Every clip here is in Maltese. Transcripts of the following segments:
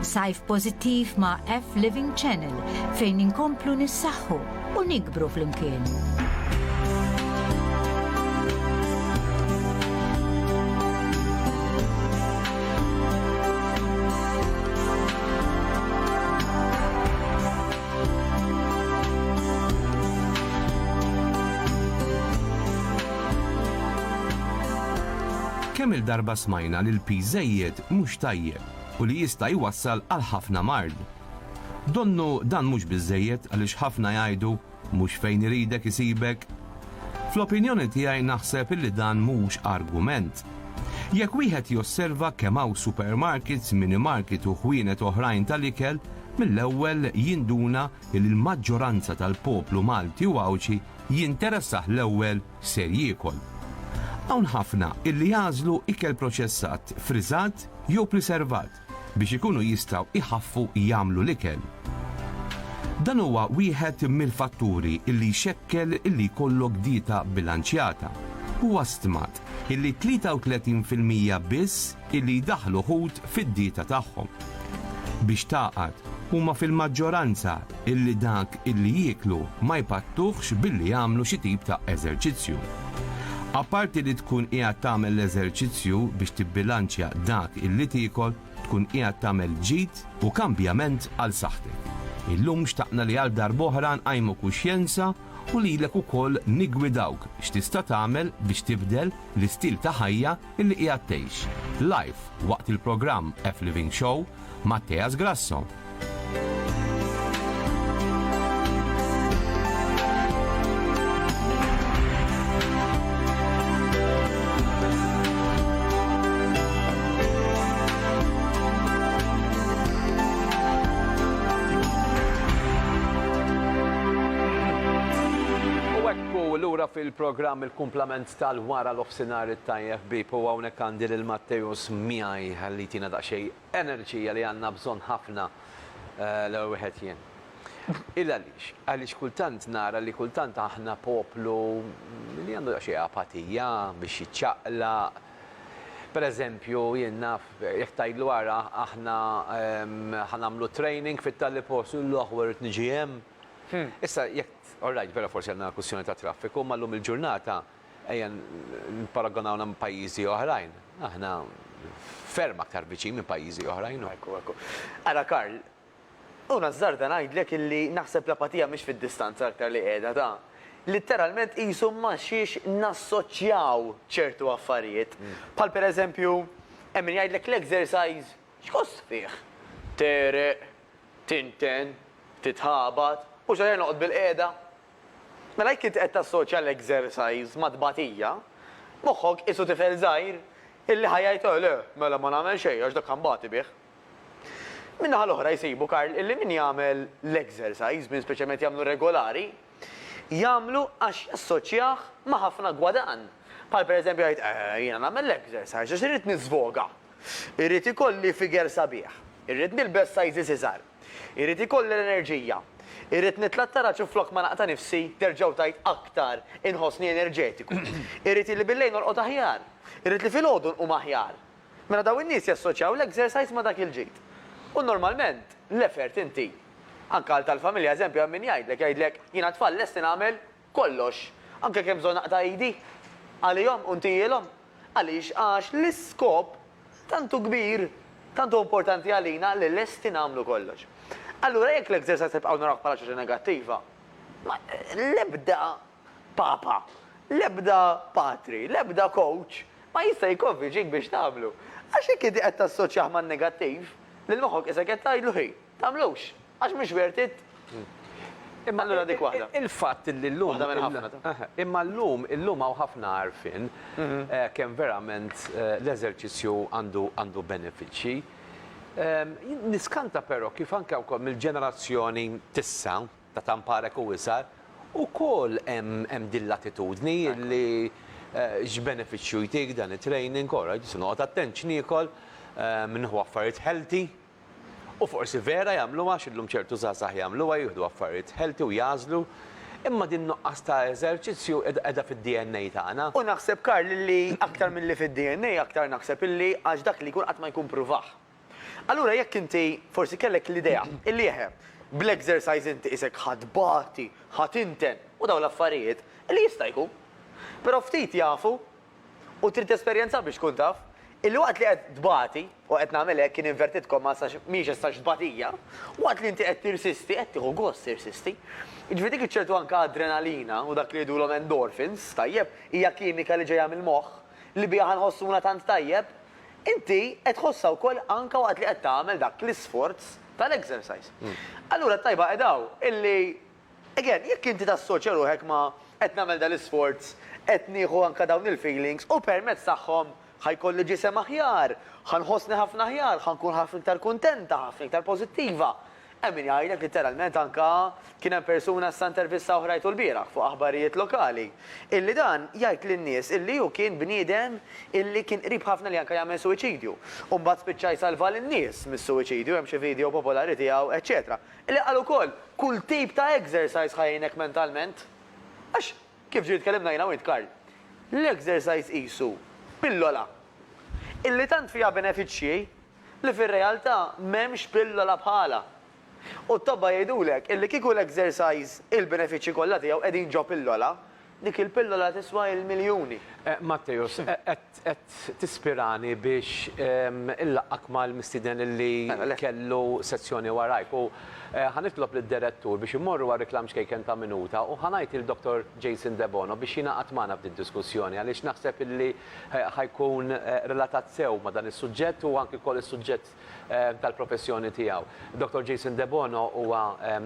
Sajf Pożittiv ma' FLiving Channel fejn inkomplu nissaħħu u nikbru flimkien. Kemm il-darba smajna li l-piżejjed mhux tajjeb u li jista' jwassal għal ħafna mard. Donnu dan mhux biżejjed għaliex ħafna jgħidu mhux fejn iridek isibek. Fl-opinjoni tiegħi naħseb illi dan mhux argument. Jekk wieħed josserva kemm hawn supermarkets, minimarket u ħwienet oħrajn tal-ikel, mill-ewwel jinduna li l-maġġoranza tal-poplu Malti u Awċi jinteressaħ l-ewwel ser jiekol. Hawn ħafna illi jażlu ikel proċessat, friżat jew preservat biex ikunu jistgħu iħaffu jagħmlu l-ikel. Dan huwa wieħed mill-fatturi illi jxekkel illi jkollok dieta bilanċjata. Huwa stmat illi 33% biss illi jdaħħlu ħut fid-dieta tagħhom. Biex taqgħad huma fil-maġġoranza illi dak illi jieklu ma jpattuħx billi jagħmlu xi tip ta' eżerċizzju. Apparti li tkun qiegħed tagħmel l-eżerċizzju biex tibbilanċja dak illi tiekol, tkun qiegħed tagħmel ġid u kambjament għal saħħtek. Illum xtaqna li għal darb'oħra nqajmu kuxjenza u lilek ukoll nigwidawk x'tista' tagħmel biex tibdel l-istil ta' ħajja illi qiegħed tgħix. Live waqt il-programm FLiving Show ma' Tejas Grasso. Fil-programm il-kumplament tal-wara l-ofsinar it-tajjeb bib u hawnhekk għandi lil Mattejus miegħi ħalli tina daqsxejn enerġija li għandna bżonn ħafna l-ewwel wieħed jien. Għaliex kultant nara li kultant aħna poplu li għandu daqsxejn apatija biex jiċċaqlaq. Pereżempju jien naf jekk tgħidlu wara aħna ħanamlu training fit-tallipost u l-aħwar niġi hemm. Issa jekk Alright, vera forsi għandna kwestjoni ta' traffiku, ma llum il-ġurnata ejja nparagonawna minn pajjiżi oħrajn. Aħna ferm aktar viċin minn pajjiżi oħrajn. Ekku. Ara Karl, una żarda ngħidlek illi naħseb l-apatija mhix fid-distanza aktar li qiegħda ta'. Literalment qisu ma xiex nassoċjaw ċertu affarijiet. Bħal pereżempju hemm min jgħidlek l-exercise x'kost fih. Tereq, tinten, titħabat, u xejn noqgħod bil-qiegħda. Mela jekk qed tassoċja l-exercise ma' tbatija, moħħok isu tifel żgħir illi ħajjajtu le, mela ma nagħmel xejn għax dak ħambati bih. Min-naħa l-oħra jsibu Karl illi min jagħmel l-exercise minn speċjalment jagħmlu regolari, jagħmlu għax jassoċjah ma' ħafna gwadan. Bħal pereżempju jgħid jiena nagħmel l-exercise għax irid niżvoga. Irrid ikolli figer sabiħ, irrid nilbes sizes iżgħar, irrid ikolli l-enerġija. Irrid nitlat tara flok ma naqta nifsi terġgħu tajt aktar inħossni enerġetiku. Irrid li billejn norqod aħjar. Irrid li filgħodu nqum aħjar. Mela daw in-nies jassoċjaw l-exercise ma dak il-ġid. U normalment l-effert inti. Anke għal tal-familja eżempju hemm min jgħidlek jiena tfal lesti nagħmel kollox. Anke kemm bżonn naqta' idi għalihom u ntijilhom. Għaliex għax l-iskop tantu kbir, tantu importanti għalina li lesti nagħmlu kollox. Allura jekk l-exercise tibqgħu naraw bħala ċaġa negattiva, l-ebda papa, l-ebda patri, l-ebda coach ma jista' jkonvinċik biex tagħmlu. Għax hekk inti qed tassoċjah man-negattiv, lil moħħok issa qed tgħidlu ħej, tagħmlux, għax mhux wertit. Imma allura dik waħda. Il-fatt li llum imma llum hawn ħafna għarfien kemm verament l-eżerċizzju għandu benefiċċji. Niskanta però kif anke wkoll mill-ġenerazzjoni tissa ta' tamparek u isar ukoll hemm din l-attitudni li x'benefiċċju jtik dan it-training orajt se noqgħod attent x'niekol minħu affarijiet healthy u forsi vera jagħmluha x'illum ċertu żgħażagħ jagħmluha jieħdu affarijiet healthy u jażlu imma din nuqqas ta' eżerċizzju qiegħda fid-DNA tagħna. U naħseb Karl li aktar milli fid-DNA aktar naħseb illi għax dak li jkun qatt ma jkun pruvaħ. Allura jekk inti forsi kellek l-idea illi bl-exercise inti isek ħadbati, ħatinten u daw l-affarijiet illi jista' jkun. Però ftit jafu u trid esperjenza biex tkun taf illi waqt li qed tbati u qed nagħmel hekk kien invertitkom ma sax mhix istax tbatija, waqt li inti qed tirsisti, qed tieħu gost tirsisti. Jiġifieri dik iċċertu anke adrenalina u dak li jgħidulhom endorphins, tajjeb, hija kimika li ġejja mill-moħħ li biha nħossuna tant tajjeb, inti qed tħossha wkoll anke waqt li qed tagħmel dak l-isforz tal-exercise. Allura tajba qedaw illi again, jekk inti tassoċja ruħek ma qed nagħmel dal-isforz, qed nieħu anke dawn il-feelings u permezz tagħhom ħajkolli ġisem aħjar, ħanħossni ħafna aħjar, ħankun ħafna iktar kuntenta, ħafna iktar pożittiva. Min jgħidlek literalment anka kien hemm persuna s-intervista oħrajtu l-bieraħ fuq aħbarijiet lokali. Illi dan jgħid lin-nies illi hu kien bniedem illi kien qrib ħafna li anke jagħmel suwiċidju. U mbagħad spiċċa jsalva lin-nies mis-suwiċidju, hemm xi video popolari tiegħu, eċetera. Illi qal ukoll kull tip ta' exercise ħajjinek mentalment. Għax kif ġiet tkellimna jiena u Karl, l-exercise qisu pillola. Illi tant fija benefiċċji li fir-realtà m'hemmx pillola bħala. U t-tobba jgħidulek illi kieku l-exercise il-benefiċċji kollha tiegħu qegħdin ġo pillola, dik il-pillola tiswa il-miljuni. Mattejus, qed tispirani biex illaqak mal-mistiden illi kellu sezzjoni warajk. U ħanitlob lid-direttur biex imorru għal reklam xkejken ta' minuta u ħanajt il-Dr. Jason De Bono biex jinaqat magħna f'din diskussjoni għaliex naħseb illi ħajkun relatat sew ma' dan is-suġġett u anke wkoll is-suġġett tal-professjoni tiegħu. Dr. Jason De Bono huwa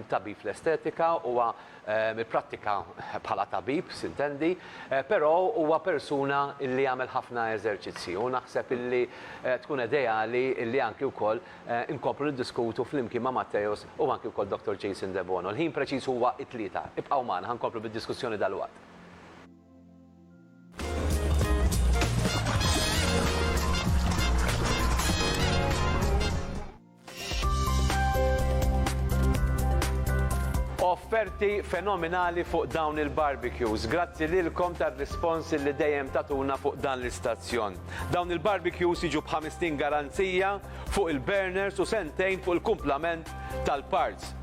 tabib fl-estetika, huwa prattika bħala tabib, sintendi, però huwa persuna illi jagħmel ħafna eżerċizzi u naħseb illi tkun ideali illi anke wkoll inkomplu niddiskutu flimkien ma' Mattejus u anke wkoll Dr. Jason De Bono. Il-ħin preċiż huwa it-tlieta. Ibqgħu magħna ħankomplu bid-diskussjoni dal-waqt. Offerti fenomenali fuq dawn il-barbecues. Grazzi lilkom tar-rispons li dejjem tatuna fuq dan l-istazzjon. Dawn il-barbecues jiġu b'15 garanzija fuq il-burners u sentejn fuq il-kumplament tal-parts.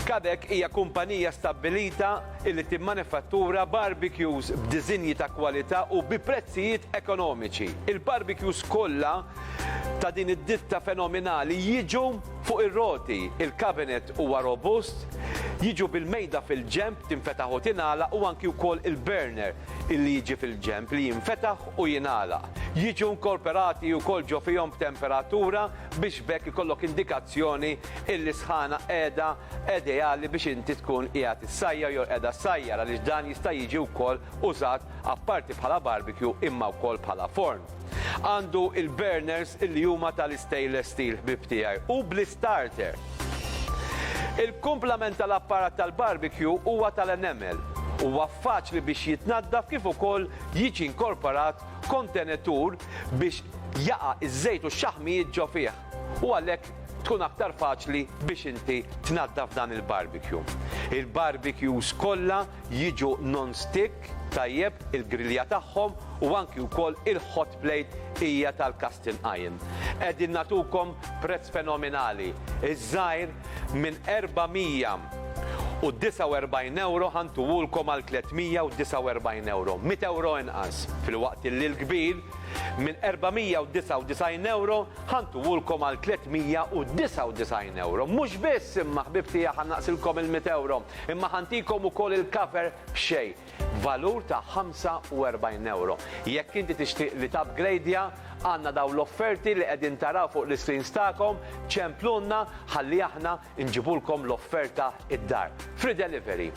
Kadek hija kumpanija stabbilita illi timmanifattura barbecues b'diżinji ta' kwalità u bi prezzijiet ekonomiċi. Il-barbecues kollha ta' din id-ditta fenomenali jiġu fuq ir-roti. Il-kabinet huwa robust, jiġu bil-mejda fil-ġemp tinfetaħ u tingħalaq u anki wkoll il-burner illi jiġi fil-ġemp li jinfetaħ u jingħalaq. Jiġu inkorporati wkoll ġo fihom b'temperatura biex bekk ikollok indikazzjoni illi sħana qiegħda ideali biex inti tkun qiegħed issajjar jew qiegħda ssajjar għaliex dan jista' jiġi wkoll użat apparti bħala barbecue imma wkoll bħala forn. Għandu il-burners illi huma tal-stainless steel ħbib tiegħi u bl-starter. Il-kumplament tal-apparat tal-barbecue huwa tal-enamel. Huwa faċli biex jitnaddaf kif ukoll jiġi inkorporat kontenetur biex jaqa' iż-żejt u x-xaħmijiet ġo fih. U għalhekk tkun aktar faċli biex inti tnaddaf dan il-barbecue. Il-barbecues kollha jiġu non-stick tajjeb il-grilja tagħhom u anki wkoll il-hot plate hija tal-cast iron. Qegħdin nagħtukom prezz fenomenali. Iż-żgħir minn 449 euro ħantuwulkom għal 349 euro. 100 euro inqas. Fil-waqt li l-kbir minn 499 euro ħantuwulkom għal 399 euro. Mhux biss imma ħbib tiegħi ħannaqsilkom il-100 euro, imma ħantikom ukoll il-cover b'xejn. Valur ta' 45 euro. Jekk inti tixtieq li t'upgradeja, għandna daw l-offerti li qegħdin taraw fuq l-screens tagħkom, ċemplunna ħalli aħna nġibulkom l-offerta id-dar. Free delivery.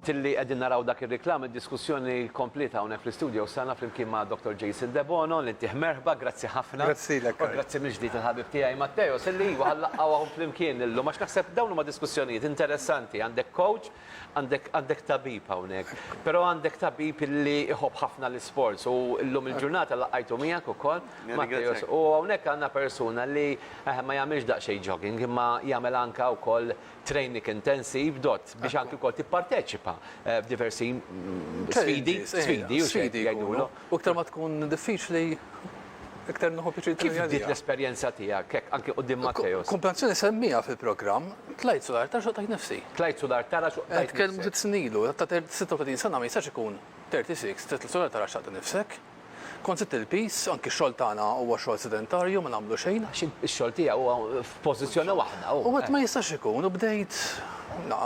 Tilli qegħdin naraw dak ir-reklam, id-diskussjoni kompleta hawnhekk fl-istudio sana flimkien ma' Dr. Jason De Bono, li intih merħba, grazzi ħafna. Grazzi lek. Grazzi mill-ġdid il-ħabib tiegħi Mattejus, illi ħallaqgħu flimkien illum għax naħseb dawn huma diskussjonijiet interessanti. Għandek coach, għandek tabib hawnhekk. Però għandek tabib illi iħobb ħafna l-isports u llum il-ġurnata laqajtu miegħek ukoll Mattejus. U hawnhekk għandna persuna li ma jagħmilx daqsxejn jogging imma jagħmel anke wkoll training intensive biex anke wkoll tipparteċipa b'diversi sfidi jgħidulu. U iktar ma tkun diffiċli, iktar nħu piċi Kif bdiet l-esperjenza tiegħek anke quddiem Matteos? Kompensjoni semmija fil-programm, tlajt solar ta' xoqtajt nifsi. Tlajt solar tara xoqtajt. Tkellmu 6 snilu, ta' 36 sena ma jistax ikun 36, titl solar tara xoqtajt nifsek. Kont sitt il-pis, anki x-xogħol tagħna huwa xogħol sedentarju, ma nagħmlu xejn. Ix-xogħol tiegħu huwa f'pożizzjoni waħda. U għet ma jistax ikun, u bdejt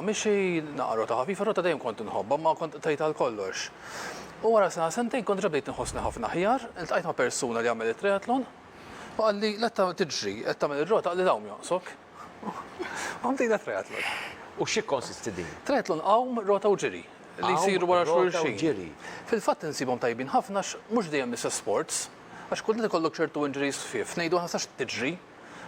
mixi naqra ta' ħafifa, rota dejjem kont nħobba, ma kont tajt għal kollox. U wara sena sentejn kont ġabdejt nħossni ħafna ħjar, iltqajt ma' persuna li għamel triathlon, u għalli l-etta tiġri, qed tagħmel ir-rota għalli dawn jonqsok. Għamdejna triathlon. U xi konsisti din? Triathlon għawm, rota u ġiri. Li jisiru wara xulxin. Fil-fatt insibhom tajbin ħafna mhux dejjem l-istess sports, għax kulli ikollok ċertu injuries fif, ngħidu ma nistax tiġri.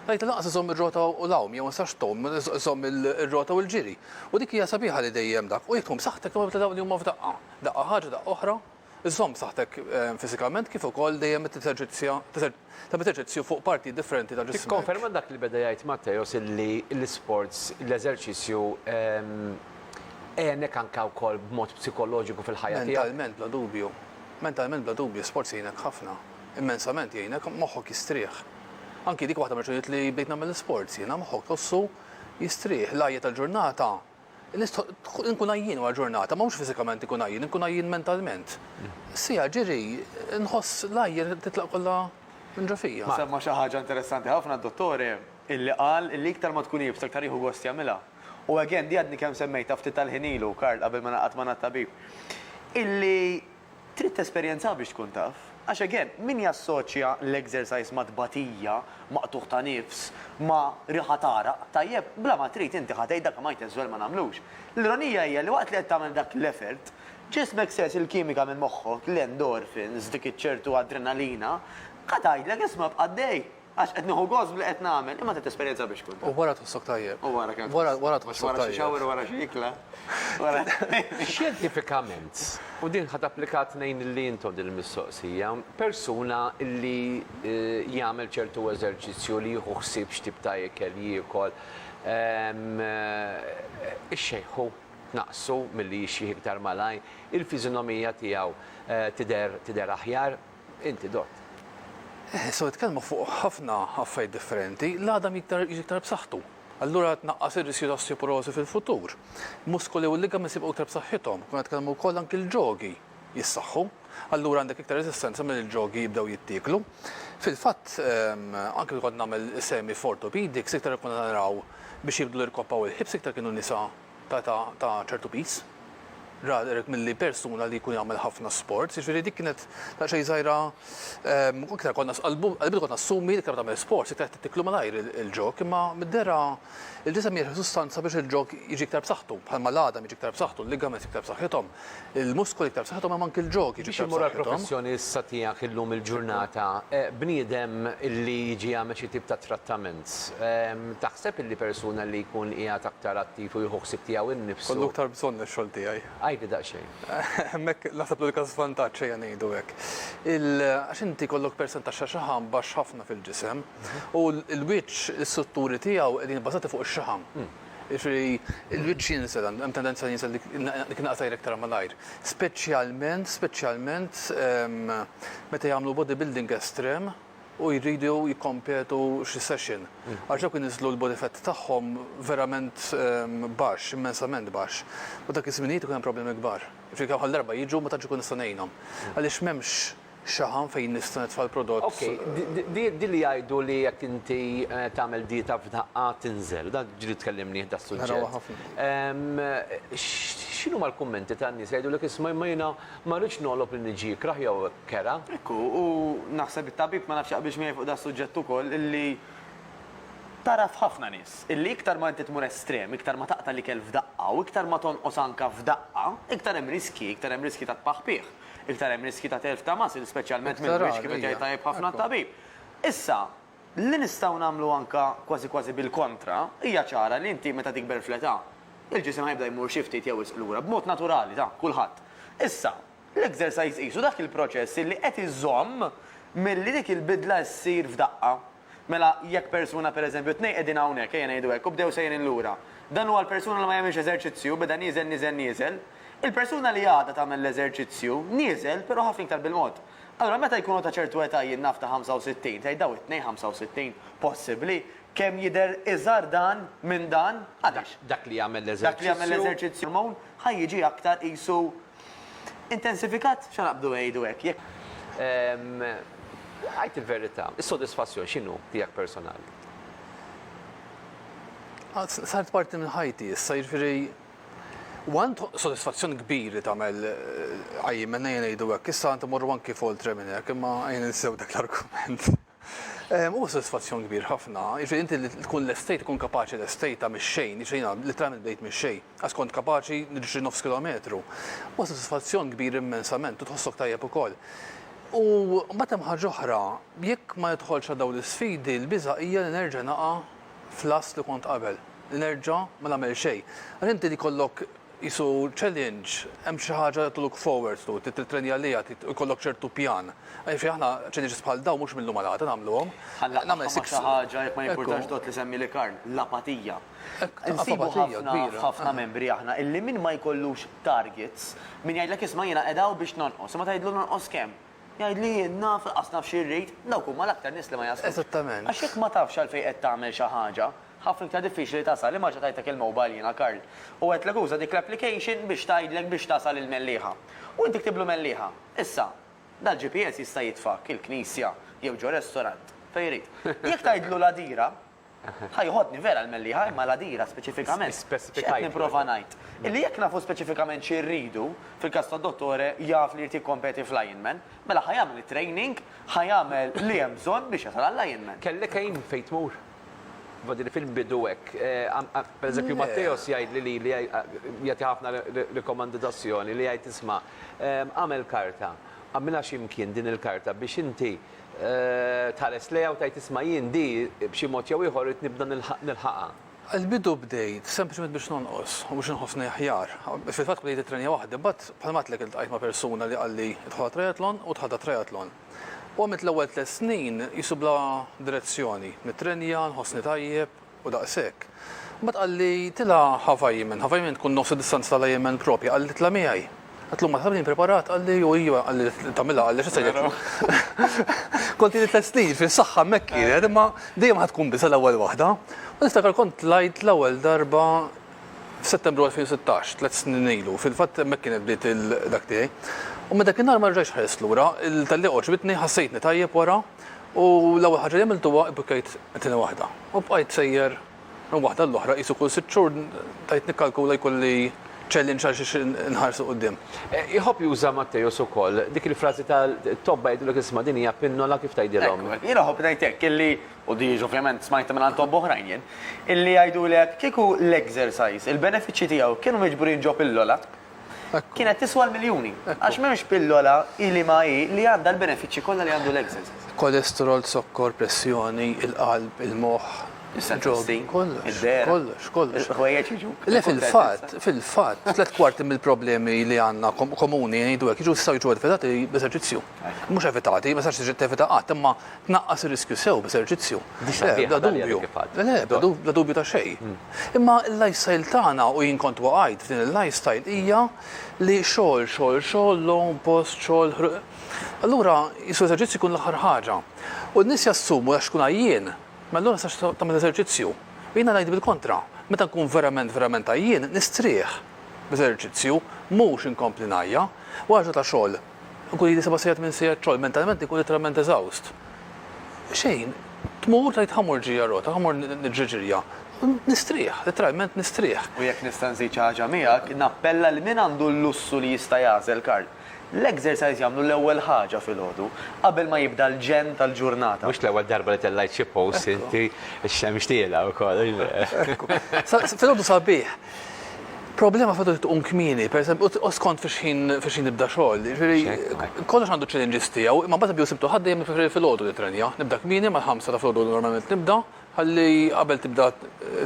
Rajt laqas iżomm ir-rota u l-għawm, jew ma nistax tom iżomm ir-rota u l-ġiri. U dik hija sabiħa li dejjem dak. U jekk saħtek ma dawn li huma f'daqqa. Daqqa ħaġa daqqa oħra, iżomm saħtek fiżikament kif ukoll dejjem teżerċizzju fuq parti differenti ta' ġismek. Tikkonferma dak li beda jgħid Matteos li l-sports, l-eżerċizzju għenek anka wkoll b'mod psikoloġiku fil-ħajja tiegħek. Mentalment bla dubju, sports jgħinek ħafna. Immensament jgħinek, moħħok jistrieħ. Anki dik waħda meċuniet li bdejt nagħmel l-sports jiena moħħok tossu jistrieħ. L-għajja tal-ġurnata, nkun għajjin wara ġurnata, ma mhux fiżikament nkun għajjin, nkun għajjin mentalment. Sija ġiri, nħoss l-għajja titlaq kollha minn ġafija. Semma xi ħaġa interessanti ħafna d-dottori illi qal illi iktar ma tkun jibsek tariħu gost jagħmilha. U għagħen, di għadni kem semmejta ftit tal-ħinilu, Karl, qabel ma naqat ma tabib. Illi trid esperjenza biex tkun taf. Għax għagħen, min jassoċja l-exercise ma tbatija, maqtuħ ta' nifs, ma riħatara, tajjeb, bla ma trid inti ħatej dak ma jtenswel ma namlux. L-ironija hija li waqt li qed tagħmel dak l-effort, ġismek sess il-kimika minn moħħok, l-endorphins, dik iċ-ċertu adrenalina, qatajdlek isma' b'qaddej. Għax qed nieħu goż li qed nagħmel, imma trid esperjenza biex tkun. U wara tħossok tajjeb. U wara kemm. Wara tħossok tajjeb. Wara xi xawar wara xi ikla. Xjentifikament, u din ħad applikat nejn li intom din il-mistoqsija, persuna li jagħmel ċertu eżerċizzju li jieħu ħsieb x'tip ta' ikel jiekol, ix-xejħu naqsu milli jixxi iktar malaj, il-fiżinomija tiegħu tidher aħjar, inti dott. So jitkellmu fuq ħafna affarijiet differenti, l-għadam jiktar b'saħħtu. Allura tnaqqas ir-riskju ta' osteoporosi fil-futur. Muskoli u l-ligamenti jibqgħu iktar b'saħħithom. Kuna nitkellmu wkoll anke l-ġogi jissaħħu. Allura għandek iktar resistenza mill-ġogi jibdew jittieklu. Fil-fatt anke kont nagħmel semi orthopedics iktar ikun naraw biex jibdu l-irkoppaw il-ħibs iktar kienu nisa ta' ċertu pis. Raderek mill-li persuna li jkun jagħmel ħafna sports, jiġifieri dik kienet xejn żgħira iktar konna qalbidu konna assumi li kienet tagħmel sports, iktar tittiklu malajr il-ġok, imma mid-dera il-ġisem jieħu sustanza biex il-ġok jiġi iktar b'saħħtu, bħalma l-għadam jiġi iktar b'saħħtu, l-ligament iktar b'saħħithom, il-muskoli iktar b'saħħithom imma anke il-ġok jiġi iktar b'saħħithom. Professjoni issa tiegħek illum il-ġurnata, bniedem illi jiġi jagħmel xi tip ta' trattament. Taħseb illi persuna li jkun qiegħed aktar attiv u jieħu ħsieb tiegħu innifsu. Kollu iktar bżonn ix-xogħol tiegħi. Għajdi daqsxejn. Hemmhekk naħseb li każ vantaġġ xejn ngħidu hekk. Għax inti kollok persentaġġ ta' xaħam baxx ħafna fil-ġisem u l-wiċċ is-sutturi tiegħu qegħdin bbażati fuq ix-xaħam. Il-wiċċ jinsel, hemm tendenza jinsel li kien qasajr iktar malajr. Speċjalment meta jagħmlu bodybuilding estrem u jridu jikkompetu xi session. Għax kien niżlu l-body fat tagħhom verament baxx, immensament baxx. U dak iż-żminijiet ikun hemm problemi kbar. Ġifieri kemm darba jiġu ma tantx ikun nista' ngħinhom. Għaliex m'hemmx xaħam fejn nista' nitfa' l-prodott. Okej, di li jgħidu li jekk inti tagħmel dieta f'daqqa tinżel, da ġri tkellimni da suġġett. X'inhu mal-kummenti tan-nies jgħidu lek isma' jiena ma rridx noqlob li niġi kraħ jew kera. Ekku, u naħseb it-tabib ma nafx biex miegħi fuq da suġġett ukoll illi taraf ħafna nies illi iktar ma inti tmur estrem, iktar ma taqta' l-ikel f'daqqa u iktar ma tonqos anke f'daqqa, iktar hemm riski ta' tpaħħbih. Iktar hemm riski ta' telf ta' masil, speċjalment mill-wiċċ kif qed jgħid tajjeb ħafna tabib. Issa, li nistgħu nagħmlu anke kważi bil-kontra, hija ċara li inti meta tikber fl-età, il-ġisem ħajbda jmur xi ftit jew lura b'mod naturali ta' kulħadd. Issa, l-exercise qisu dak il-proċess li qed iżomm milli dik il-bidla ssir f'daqqa. Mela jekk persuna pereżempju tnej qegħdin hawnhekk ejja ngħidu hekk u bdew sejrin lura. Dan huwa l-persuna li ma jagħmilx eżerċizzju beda nieżel, Il-persuna li għadha tagħmel l-eżerċizzju nieżel, però ħafna iktar bil-mod. Allora meta jkunu ta' ċertu età jien naf ta' 65, tgħid it-tnejn 65 possibbli kemm jidher iżgħar dan minn dan għaliex. Dak li jagħmel Dak li jagħmel l-eżerċizzju hormon ħajjiġi aktar qisu intensifikat x'naqbdu ngħidu hekk. Għajt il-verità, is-sodisfazzjon x'inhu tiegħek personali? Sart parti minn ħajti, issa jiġifieri għand sodisfazzjoni kbiri tagħmel għajjim minn ngħidu hekk, issa għand imorru anki foltre minn hekk, imma għajn insew dak l-argument. U sodisfazzjon kbir ħafna, jiġifieri inti li tkun l-estate tkun kapaċi l-estate ta' mix-xejn, jiġifieri literalment bdejt mix-xejn, għax kont kapaċi nirġi nofs kilometru. U sodisfazzjon kbir immensament, u tħossok tajjeb ukoll. U meta ħaġa oħra, jekk ma jidħolx dawn l-isfidi, l-biża' hija li nerġa' naqa' fl-as li kont qabel. Nerġa' ma nagħmel xejn. Għal inti li kollok isu challenge, hemm xi ħaġa to look forward to, titrenja għalija, ikollok ċertu pjan. Għalfejn aħna challenges bħal dawn mhux minnhom għal għada nagħmluhom. Nagħmel xi ħaġa jekk ma jimpurtax dot li semmi li Karl, l-apatija. Insibu ħafna membri aħna illi min ma jkollux targets, min jgħidlek isma' jiena qedaw biex nonqos, ma tgħidlu nonqos kemm. Jgħidli naf qasnaf xi rrid, dawk huma l-aktar nies li ma jaslu. Eżattament. Għax jekk ma tafx għalfejn qed tagħmel xi ħaġa, ħafna iktar diffiċli tasal li ma ġatajtek il-mobile jiena Karl. U qed l uża dik l-application biex tgħidlek biex tasal il-mellieħa. U inti ktiblu mellieħa. Issa, dal-GPS jista' jitfak il-knisja jew ġo restorant fejn jrid. Jekk tgħidlu ladira, ħajħodni vera l-mellieħa imma ladira speċifikament. Qed nipprova ngħid. Illi jekk nafu speċifikament xi rridu, fil-każ tad-dottore jaf li jrid jikkompeti fl-Ironman, mela ħajamel it-training, ħajamel li hemm bżonn biex jasal għall-Ironman. Kellek għajn fejn tmur? Vadini fil-bidu hekk. Per eżempju Matteos jgħid li jagħti ħafna rekomandazzjoni li jgħid isma' għamel karta, għamilha x'imkien din il-karta biex inti tħares lejha u tgħid isma' jien di b'xi mod jew ieħor irid nibda nilħaqha. Il-bidu bdejt, sempliċement biex nonqos, u biex nħossni aħjar. Fil-fatt bdejt it-trenja waħda, bat bħalmat l iltqajt ma' persuna li qalli tħolla triathlon u tħadda triathlon. U għamilt l-ewwel 3 snin jisu bla direzzjoni, nitrenja, nħossni tajjeb u daqshekk. Mbagħad qalli tila ħafajmen tkun nofs id-distanza tal-Ironman propja, qalli tla miegħi. Għatlu ma tħabni preparat, għalli u iwa, għalli tamilla, għalli xesajja. Konti li 3 snin, fil-saxħa mekki, imma dejjem ħatkun bisa l-ewwel waħda. U nistakar kont lajt l-ewwel darba f'Settembru 2016, 3 snin ilu, fil-fatt mekki bdiet dak tiegħi. U meta kien ma rġajx ħares lura, tal-li oġbitni ħassejtni tajjeb wara u l-ewwel ħaġa li għamiltu huwa bbukajt tieni waħda. U bqajt sejjer waħda l-oħra qisu kull 6 xhur tajt nikkalkula jkolli challenge għal xiex nħarsu qoddim. Iħobb juża Matteos ukoll dik il-frażi tal-tobba jgħidulek isma' din hija pinnola kif tgħidilhom. Jiena ħobb ngħidlek illi u di ovvjament smajta minn tobb oħrajn jien, illi jgħidulek kieku l-exercise, il-benefiċċji tiegħu kienu miġburin ġo pillola. Kienet tiswa l-miljuni. Għax m'hemmx pillola ili ma li għandha l-benefiċċji kollha li għandu l-exercise. Kolesterol, sokkor, pressjoni, il-qalb, il-moħħ. Kollox. Le fil-fatt, 3/4 mill-problemi li għanna komuni jgħidu għek, jiġu effettati b'eżerċizzju. Mux effettati, ma sarx effettaqat, imma tnaqqas il-riskju sew b'eżerċizzju. Bla dubju ta' xej. Imma il-lifestyle tagħna u jien kont waqgħid f'din il-lifestyle hija li xogħol, long post, xogħol. Allura, jisu eżerċizzju kun l-aħħar ħaġa. U n-nies jassumu għax kun għajjien. Ma allura sax tagħmel eżerċizzju. Jiena ngħid bil-kontra, meta nkun verament għajjien nistrieħ b'eżerċizzju, mhux inkompli ngħajja, u ħaġa ta' xogħol. Nkun jidi 7 sigħat minn sigħat xogħol, mentalment ikun literalment eżawst. Xejn, tmur tgħid ħamur ġija rota, ħamur niġġiġirja. Nistrieħ, literalment nistrieħ. U jekk nista' nżid xi ħaġa miegħek, nappella li min għandu l-lussu li jista' jagħżel Karl. L-exercise jagħmlu l-ewwel ħaġa fil-ħodu qabel ma jibda l-ġen tal-ġurnata. Mhux l-ewwel darba li tellajt xi post inti x-xemx tiela wkoll. Fil-ħodu sabiħ. Problema fil-ħodu tqum kmieni, pereżempju, skont fiex nibda xogħol. Kollox għandu challenges tiegħu, imma mbagħad biju sibtu ħadd dejjem fil-ħodu li trenja. Nibda kmieni mal-5 ta' filgħodu normalment nibda, ħalli qabel tibda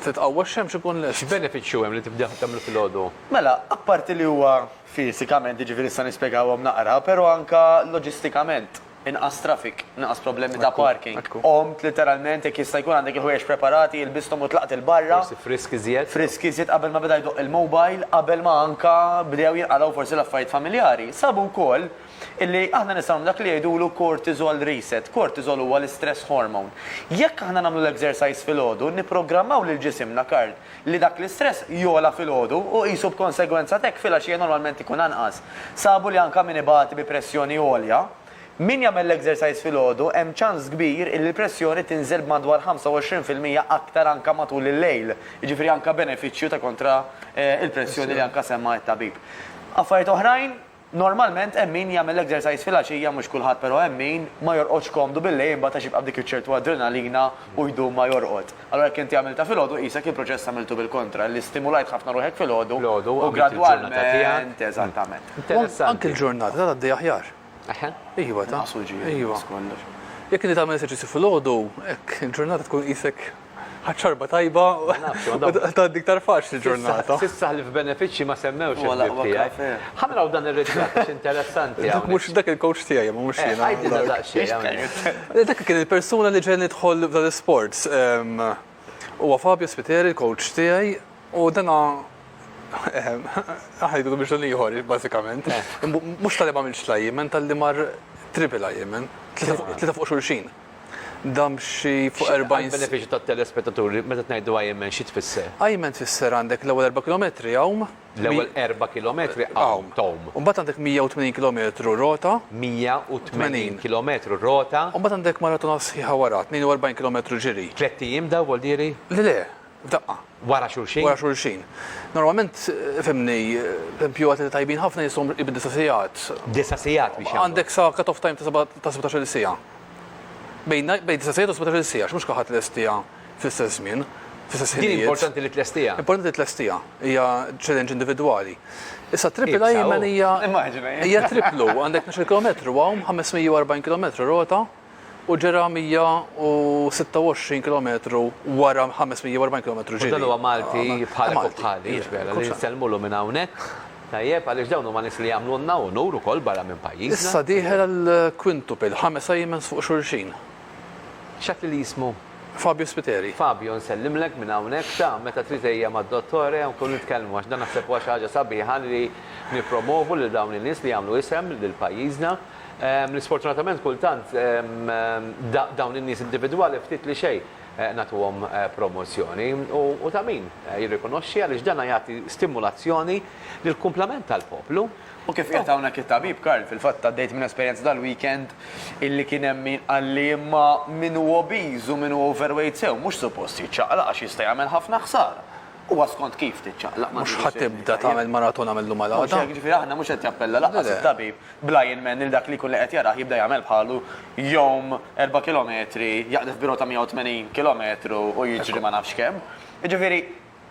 titqawwa x-xemx ikun lest. X'benefiċċju hemm li tibda tagħmel fil-ħodu? Mela, apparti li huwa fiżikament jiġifieri nista' nispjegawhom naqra, però anke loġistikament. Inqas traffic, inqas problemi ta' parking. Omt literalment jekk jista' jkun għandek il-ħwejjeġ preparati, il-bistom u tlaqt il-barra. Forsi friski żjed. Friski żjed qabel ma beda jdoq il-mobile, qabel ma anka bdew jinqalgħu forsi l-affarijiet familjari. Sabu wkoll illi aħna nistgħu dak li jgħidulu cortisol reset. Cortisol huwa l-istress hormone. Jekk aħna nagħmlu l-exercise fil-ħodu, nipprogrammaw lil ġisimna Karl li dak l-istress jola fil-ħodu u qisu b'konsegwenza tek filgħaxija normalment ikun anqas. Sabu li anka min ibati bi pressjoni għolja, min jagħmel l-exercise fil-ħodu hemm ċans kbir il l-pressjoni tinżel b'madwar 25% aktar anka matul il-lejl. Jiġifieri anka benefiċċju ta' kontra il-pressjoni li anka semma t-tabib. Affarijiet oħrajn, normalment hemm min jagħmel l-exercise fil-għaxija mhux kulħadd però hemm min ma jorqodx komdu bil-lejl imbagħad għax jibqa' dik iċ-ċertu adrenalina u jdum ma jorqod. Allura jekk inti għamilta fil-ħodu qisek il-proċess għamiltu bil-kontra li stimulajt ħafna ruħek fil-ħodu u gradwalment eżattament. Anke l-ġurnata tgħaddi aħjar. Iva, ta' Iva. Jekk inti tagħmel eżerċizzju fil-ħodu, hekk il-ġurnata tkun qisek ħaċċarba tajba u tgħaddi iktar faċli l-ġurnata. Sissa li f'benefiċċji ma semmewx il-bib tiegħek. Ħamraw dan ir-ritratt għax interessanti. Mhux dak il-coach tiegħi, ma mhux jiena. Għajdilna daqsxejn. Dak kien il-persuna li ġejn nidħol f'dal-sports. Huwa Fabio Spiteri, il-coach tiegħi, u dana ħajdu biex ieħor bażikament. Mhux tal-li m'għamilx l-ajjemen, tal-li mar triple ajjemen, tlieta fuq xulxin. Dam xi fuq 40. Benefiċċju tat-telespettaturi meta tngħidu ajjemen xi tfisser? Ajjemen tfisser għandek l-ewwel 4 kilometri hawn. L-ewwel 4 kilometri hawn tom. U mbagħad għandek 180 kilometru rota. 180 kilometru rota. U mbagħad għandek maratona sħiħa wara, 42 kilometru ġiri. 3 ijiem daw wol diri? Le, f'daqqa. Wara xulxin? Wara xulxin. Normalment, femni, pju għat li tajbin ħafna jisom ibid disasijat. Disasijat biex għandek sa cut-off time ta' 17 sija. Bejn disasijat u 17 sija, x'mux kaħat l-estija fl-istess żmien, fl-istess ħinijiet. Din importanti li tlestija. Importanti li tlestija, hija challenge individwali. Issa triple Ironman hija triplu, għandek 10 km għawm, 540 km rota, u ġera 126 km wara 540 km ġiri. Dan huwa Malti bħalek u bħali, ġbera, li nselmulu minn hawnhekk. Tajjeb, għaliex dawn huma nies li jagħmlulna u nur ukoll barra minn pajjiżna. Issa dieħel għall-quintuple, 5 ajjemen fuq xulxin. X'għat li jismu? Fabio Spiteri. Fabio, nsellimlek minn hawnhekk ta' meta trid ejja mad-dottore nkunu nitkellmu għax dan naħseb huwa xi ħaġa sabiħa li nippromovu lil dawn in-nies li jagħmlu isem lil pajjiżna. Sfortunatament kultant dawn in-nies individwali ftit li xejn nagħtuhom promozzjoni u ta' min jirrikonoxxi għaliex dan jagħti stimulazzjoni lil kumplament tal-poplu. U kif qed hawnhekk it-tabib Karl, fil-fatt għaddejt minn esperjenza dal-weekend illi kien hemm min qalli imma min hu obiż u min hu overweight sew mhux suppost jiċċaqlaq għax jista' jagħmel ħafna ħsara. Huwa skont kif tiċċaqlaq. Mhux ħatibda tagħmel maratona mill-lum għal għada. Ġifieri aħna mhux qed jappella laqqas it-tabib bl-Ironman il dak li kull qed jarah jibda jagħmel bħalu jom 4 kilometri, jaqdef birota 180 kilometru u jiġri ma nafx kemm. Ġifieri,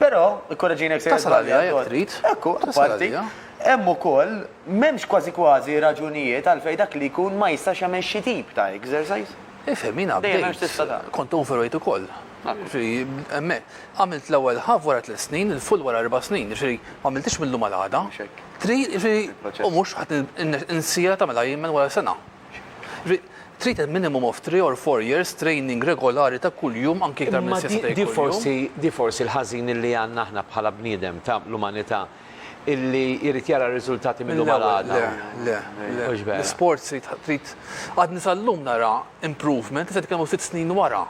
però ikkoreġinek se tasal għalija jekk trid. Ekku, parti. Hemm ukoll m'hemmx kważi raġunijiet għalfejn dak li jkun ma jistax jagħmel xi tip ta' exercise. Ifhem jiena bdejt. Kont overweight ukoll. Għamilt l-ewwel ħaf wara 3 snin, il-full wara 4 snin, ġifieri ma għamiltix mill-lum għal għada. U mhux ħadd insija tagħmel Ironman wara sena. Trid minimum of 3 or 4 years training regolari ta' kuljum anke iktar minn sista Di forsi l-ħażin li għandna aħna bħala bniedem ta' l-umanità illi jrid jara r-riżultati mill-lum għal għada. Le. L-sports trid għad nisallum nara improvement, se tkellmu 6 snin wara.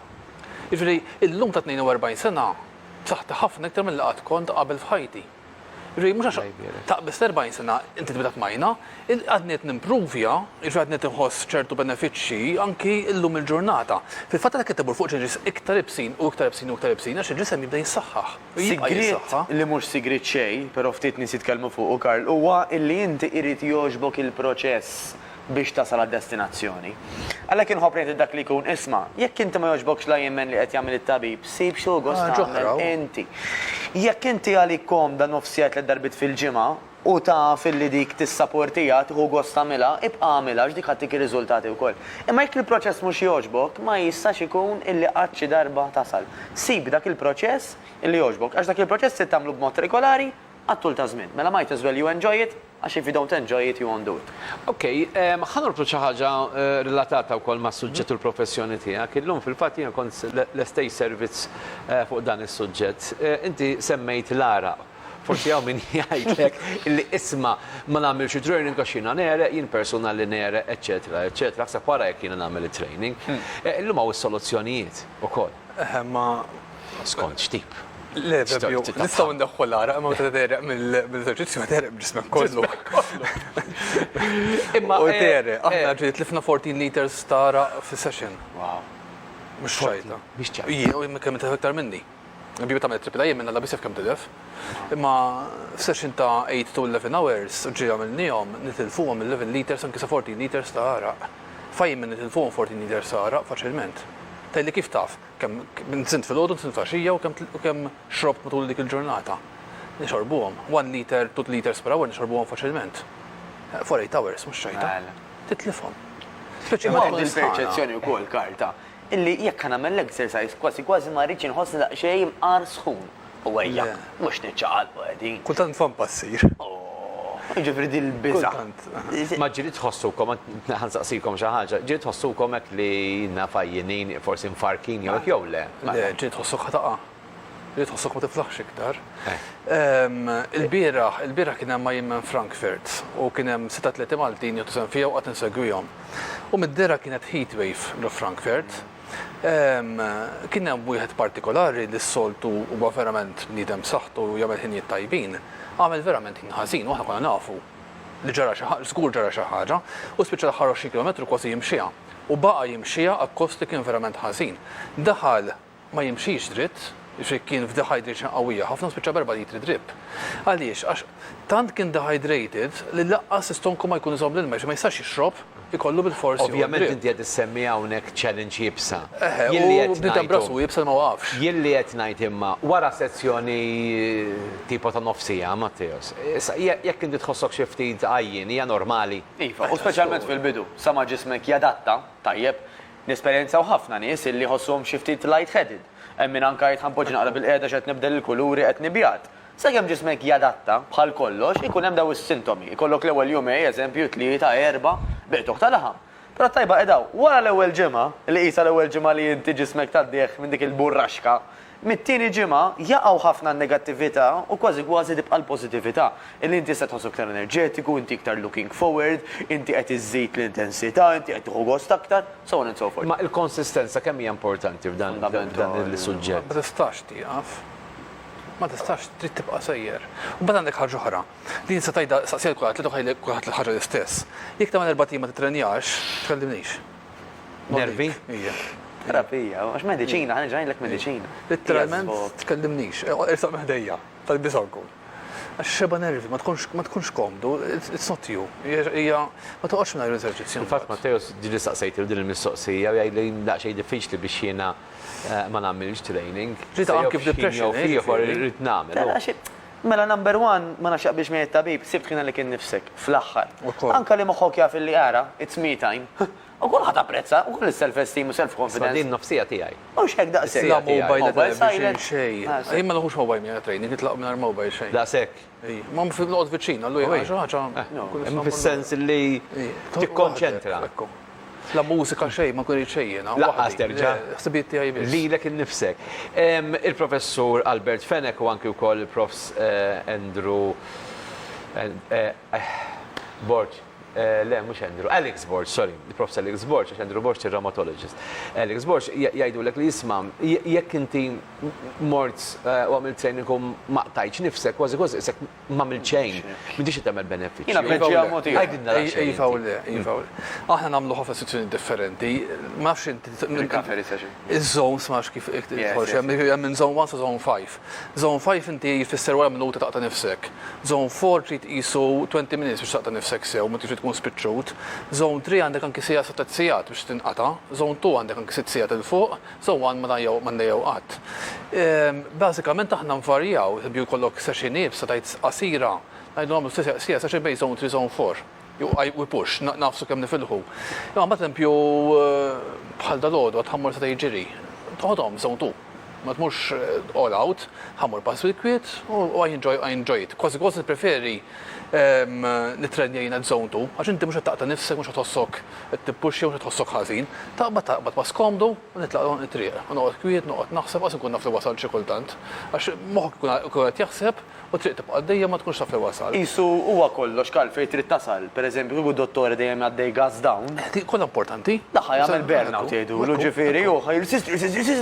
Ġifieri, il-lum ta' 42 sena saħta ħafna iktar mill qatt kont qabel f'ħajti. Ġifieri mhux għax taqbes 40 sena inti tibda tmajna, għadni qed nimprovja, ġifieri għadni qed inħoss ċertu benefiċċji anki llum il-ġurnata. Fil-fatt dak qed tibur fuq ġenġis iktar ibsin u iktar ibsin u iktar ibsin għax il-ġisem jibda jissaħħaħ. Sigriet li mhux sigriet xejn, però ftit nies jitkellmu fuq Karl, huwa illi inti irid jogħġbok il-proċess biex tasal għad-destinazzjoni. Għalhekk inħobb ngħid dak li jkun isma', jekk inti ma jogħġbokx l-Ironman li qed jagħmel it-tabib, sib xogħol tagħmel inti. Jekk inti għalik komda nofsijat li darbit fil-ġimgħa u taf illi dik tissapportija tieħu gost tagħmilha, ibqa' għamilha għax dik ħadtik ir-riżultati wkoll. Imma jekk il-proċess mhux jogħġbok, ma jistax ikun illi qatt xi darba tasal. Sib dak il-proċess illi jogħġbok, għax dak il-proċess se tagħmlu b'mod regolari għat-tul ta' żmien. Mela might as well you enjoy it Għax if you don't enjoy it, you won't do it. Ok, ħanortu xi ħaġa relatata wkoll mas-suġġett u l-professjoni tiegħek. Illum fil-fatt jiena kont l-estate service fuq dan is-suġġett. Inti semmejt l-araq. Forsi hawn min jgħidlek illi isma' ma nagħmilx training għax jiena nereq, jien personali nereq, eċetera, eċetera. Ħseb wara jekk jiena nagħmel it-training. Illum hawn is-soluzzjonijiet ukoll. Ma skont x'tip. Le, nistgħu ndaħħu l-ara, ma tereq mill-eżerċizzju tereq b'ġismek kollu. Imma tereq, aħna ġiet tlifna 14 liters tara fis-session. Wow. Mhux xajta. Mhix ċajta. Jien u kemm inti aktar minni. Bibi tagħmel triple A minna labis kemm tilef. Imma f'session ta' 8 to 11 hours ġi għamilnihom nitilfuhom 11 liters anke sa 14 liters ta' araq. Fajjin minn nitilfuhom 14 liters ta' araq faċilment. Tajli kif taf, kemm nsind fil-għodu, nsind faxija u kemm xrobt matul dik il-ġurnata. Nixorbuhom, 1 liter, 2 liters per hour nixorbuhom faċilment. For 8 hours, mhux xejta. Titlifhom. Speċjalment il-perċezzjoni wkoll karta. Illi jekk nagħmel l-exercise kważi ma rridx inħoss daqsxejn imqar sħun. U għajjak, mhux niċċaqalbu qegħdin. Kultant fan passir. Ġifri din il-biża. Ma ġiri tħossukom, ħansaqsikom xi ħaġa, ġiri tħossukom hekk li nafajjinin, forsi mfarkin jew hekk jew le. Le, ġiri tħossuk ħataqa. Ġiri tħossuk ma tiflaħx iktar. Il-bieraħ kien hemm majjem minn Frankfurt u kien hemm 6 Maltin jotużen fija u qatt insegwihom. U mid-dera kienet heatwave l Frankfurt. Kien hemm wieħed partikolari li s-soltu huwa verament bniedem saħħtu u jagħmel ħinijiet tajbin. Għamel verament ħażin u aħna konna nafu li ġara xi ħaġa, żgur ġara xi ħaġa, u spiċċa ħarra xi kilometru kważi jimxiha. U baqa' jimxiha akkost li kien verament ħażin. Daħal ma jimxix dritt, kien f'dehydration qawwija, ħafna spiċċa berba litri drip. Għaliex, għax tant kien dehydrated li laqqas istonku ma jkun iżomm l-ilma ma jistax jixrob ikollu bil-forsi. Ovvjament inti qed issemmi hawnhekk challenge jibsa. U bdita brasu jibsa ma waqafx. Jilli qed ngħid imma wara sezzjoni tipo ta' nofsija, Matteos. Jekk inti tħossok xi ftit għajjin hija normali. Iva, u speċjalment fil-bidu, sa ma ġismek jadatta, tajjeb, nesperjenzaw ħafna nies illi ħossuhom xi ftit light-headed. Hemm min anke jitħampoġġi naqra bil-qiegħda x'qed nibdel il-kuluri qed nibjat. Sakemm ġismek jadatta bħal kollox, ikun hemm daw is-sintomi. Ikollok l-ewwel jumej, eżempju 3, 4, beqtuħ tal-laħam. Però tajba edaw, wara l-ewwel ġimgħa, li qisha l-ewwel ġimgħa li inti ġismek taddieħ minn dik il-burraxka, mit-tieni ġimgħa jaqgħu ħafna negattività u kważi tibqa' l-pożittività. Illi inti se tħossu aktar enerġetiku, inti iktar looking forward, inti qed iżżid l-intensità, inti qed tieħu gost aktar, so on and so forth. Ma l-konsistenza kemm hija importanti f'dan il-suġġett? Ma tistax tieqaf. Ma tistax trid tibqa' sejjer. U bad għandek ħaġa oħra. Li nista' tgħidha saqsija kulħadd li toħħi kulħadd il-ħaġa l-istess. Jekk tagħmel 4 ma titrenjax, tkellimniex. Nervi? Hija. Terapija, għax mediċina, ħana ġajlek mediċina. Literalment tkellimniex. Irsaq meħdejja tal-bisoggu. Għax xeba nervi, ma tkunx komdu, it's not you. Hija ma toqgħodx mingħajr eżerċizzju. Infatt Matteos ġieli saqsejt din il-mistoqsija u jgħidli daqsxejn diffiċli biex jiena ma nagħmilx training. Ġita anke f'depression. Irid nagħmel. Mela number 1, ma nafx biex mejn tabib, sibt ħina li kien nifsek fl-aħħar. Anka li moħħok jaf li ara, it's me time. U kulħadd apprezza, u kull self-esteem u self-confidence. Din nofsija tiegħi. U x'hekk daqshekk. La mobile silent xejn. Jien ma naħux mobile minn training, nitlaq minn mobile xejn. Daqshekk. Ma fil-qod viċin, allu ħaġa. Hemm fis-sens li tikkonċentra. La mużika xejn, ma kun xejn. Laqqas terġa'. Ħsibiet tiegħi biss. Lilek innifsek. Il-professur Albert Fenek u anke wkoll il-profs Andrew Borg. Le, mux Andrew, Alex Borg, sorry, il-profs Alex Borg, għax Andrew Borg il-rheumatologist. Alex Borg jgħidu l-ek li jisma, jekk inti mort u għamil training u maqtajċ nifsek, kważi isek mamil ċejn, minn diċi tamel benefiċ. Jina bħedġi għamoti. Jifaw aħna namlu ħafna sezzjoni differenti, mafx inti. Iż-zones maħx kif tħolx, minn zone 1 sa zone 5. Zone 5 inti jifisser wara minuta taqta nifsek. Zone 4 trid qisu 20 minutes biex taqta nifsek sew, tkun spiċċut. Zone 3 għandek anki sija sa sijat biex tinqata. Zone 2 għandek anki 6 sijat il-fuq. Zone 1 ma ndejjew qatt. Bażikament aħna nvarjaw, bju jkollok sessions sa tajt qasira. Ngħidu nagħmlu sija session bejn zone 3 zone 4. We push, nafsu kemm nifilħu. Imma ma tempju bħal dalodu tħammur sa jiġri. Toħodhom zone 2. ma tmurx all out, ħammur pass bil-kwiet u I enjoy it. Kważi preferi nitrenja jina zone 2, għax inti mhux qed taqta' nifsek, mhux qed tħossok qed tippuxxi mhux qed tħossok ħażin, taqbad pass komdu u nitlaq it-triq. U noqgħod kwiet, noqgħod naħseb qas nkun naf li wasal xi kultant. Għax moħħok ikun qed jaħseb u triq tibqa' għaddejja ma tkunx taf li wasal. Isu huwa kollox kal fejn trid tasal, pereżempju kieku dottore dejjem għaddej gas down. Kollha importanti. Daħħa jagħmel burnout jgħidulu, ġifieri jew ħajl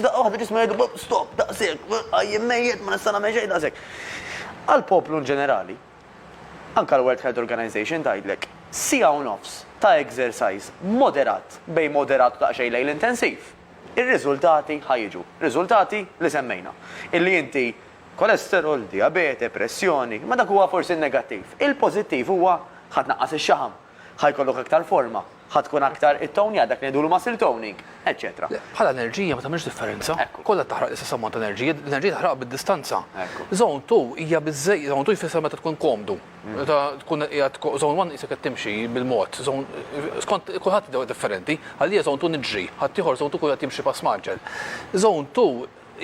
waħda ġisma jgħidu stop, daqshekk, għajjem mejjed ma nista' nagħmel xejn daqshekk. Għall-poplu ġenerali, anka l-World Health Organization tgħidlek sija u nofs ta' exercise moderat bejn moderat ta' xejn lejl intensiv. Ir-riżultati ħajġu. Riżultati li semmejna. Illi inti kolesterol, diabete, pressjoni, ma dak huwa forsi negattiv. Il-pożittiv huwa ħadd naqqas ix-xaħam, ħajkollok aktar forma, ħatkun aktar it-toni għadak ngħidulu muscle toning, etc. Bħala enerġija ma tagħmilx differenza. Kollha taħraq l-istess ammont ta' enerġija, l-enerġija taħraq bid-distanza. Zone 2 hija biżej, zone 2 jfisser meta tkun komdu. Meta tkun qiegħed zone 1 isek qed timxi bil-mod. Skont kulħadd idea differenti, għalija zone 2 niġri, ħadd ieħor zone 2 kulħadd jimxi pass maġġel. Zone 2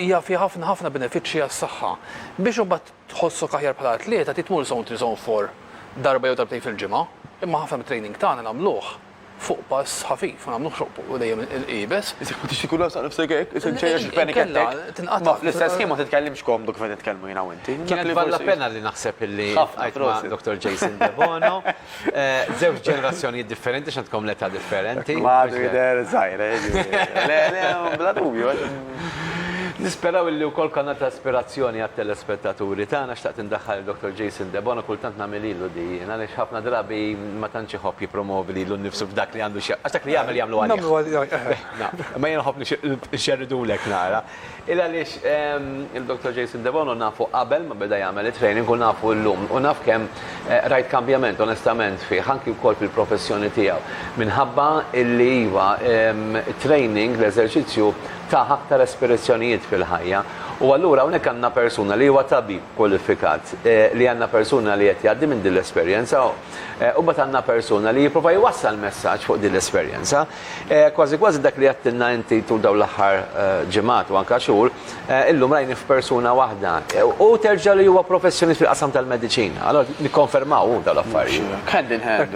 hija fi ħafna benefiċċji għas-saħħa. Biex imbagħad tħossok aħjar bħala atleta titmur zone 3 zone 4 darba jew darbtejn fil-ġimgħa, imma ħafna mit-training tagħna nagħmluh fuq pass ħafif, ma nagħmluh xoq u dejjem il-qibes. Isek ma tixti kull saqnaf sejk, isek ċejjex il-panik attack. Ma fl-istess ħin ma titkellimx komdu kif titkelmu jiena u inti. Kienet valla pena li naħseb illi għajt ma' Dr. Jason Debono. Żewġ ġenerazzjonijiet differenti x'għandkom l-età differenti. Ma jidher żgħira, le, bla dubju. Nisperaw illi wkoll kanat aspirazzjoni għat-telespettaturi tagħna xtaqt indaħħal Dr. Jason Debono kultant nagħmel ilu din għaliex ħafna drabi ma tantx iħobb jippromovi lilu nnifsu f'dak li għandu għax dak li jagħmlu għalih. Ma jien ħobb nixxerridulek nara. Għaliex il-Dr. Jason Debono nafu qabel ma beda jagħmel it-training u nafu llum u naf kemm rajt kambjament onestament fih anki wkoll fil-professjoni tiegħu minħabba illi iva training l-eżerċizzju ta' aktar esperizzjonijiet fil-ħajja. U allura hawnhekk għandna persuna li huwa tabib kwalifikat, li għandna persuna li qed jgħaddi minn din l-esperjenza u mbagħad għandna persuna li jipprova jwassal messaġġ fuq din l-esperjenza. Kważi dak li għattilna inti tul dawn l-aħħar ġimgħat u anke xhur, illum rajni f'persuna waħda u terġa' li huwa professjonist fil-qasam tal-mediċina. Allora nikkonfermaw dawn l-affarijiet. Hand in hand.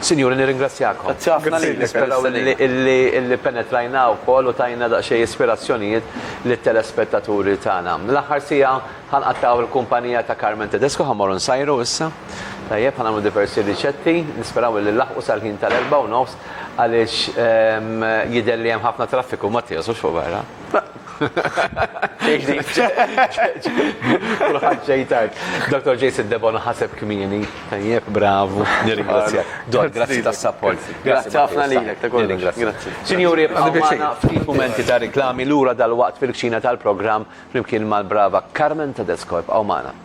Sinjuri nirringrazzjakom. Nisperaw illi penetrajna wkoll u tajna daqsxejn ispirazzjonijiet lit-telespettaturi tagħna. L-aħħar sija ħanqattaw il-kumpanija ta' Carmen Tedesco ħammorru nsajru issa. Tajjeb ħanagħmlu diversi riċetti, nisperaw li laħqu sal-ħin tal-4:09 għaliex jidher li hemm ħafna traffiku Mattia u x'fuq barra. Kulħadd ġej tard. Dr. Jason Debono ħaseb kmieni. Tajjeb bravu. Nirringrazzjak. Dor, grazzi tas-support. Grazzi ħafna lilek ta' kollox. Grazzi. Sinjuri, għamana ftit mumenti ta' riklami lura dal-waqt fil-kċina tal-programm flimkien mal-brava Carmen Tedesco għawmana.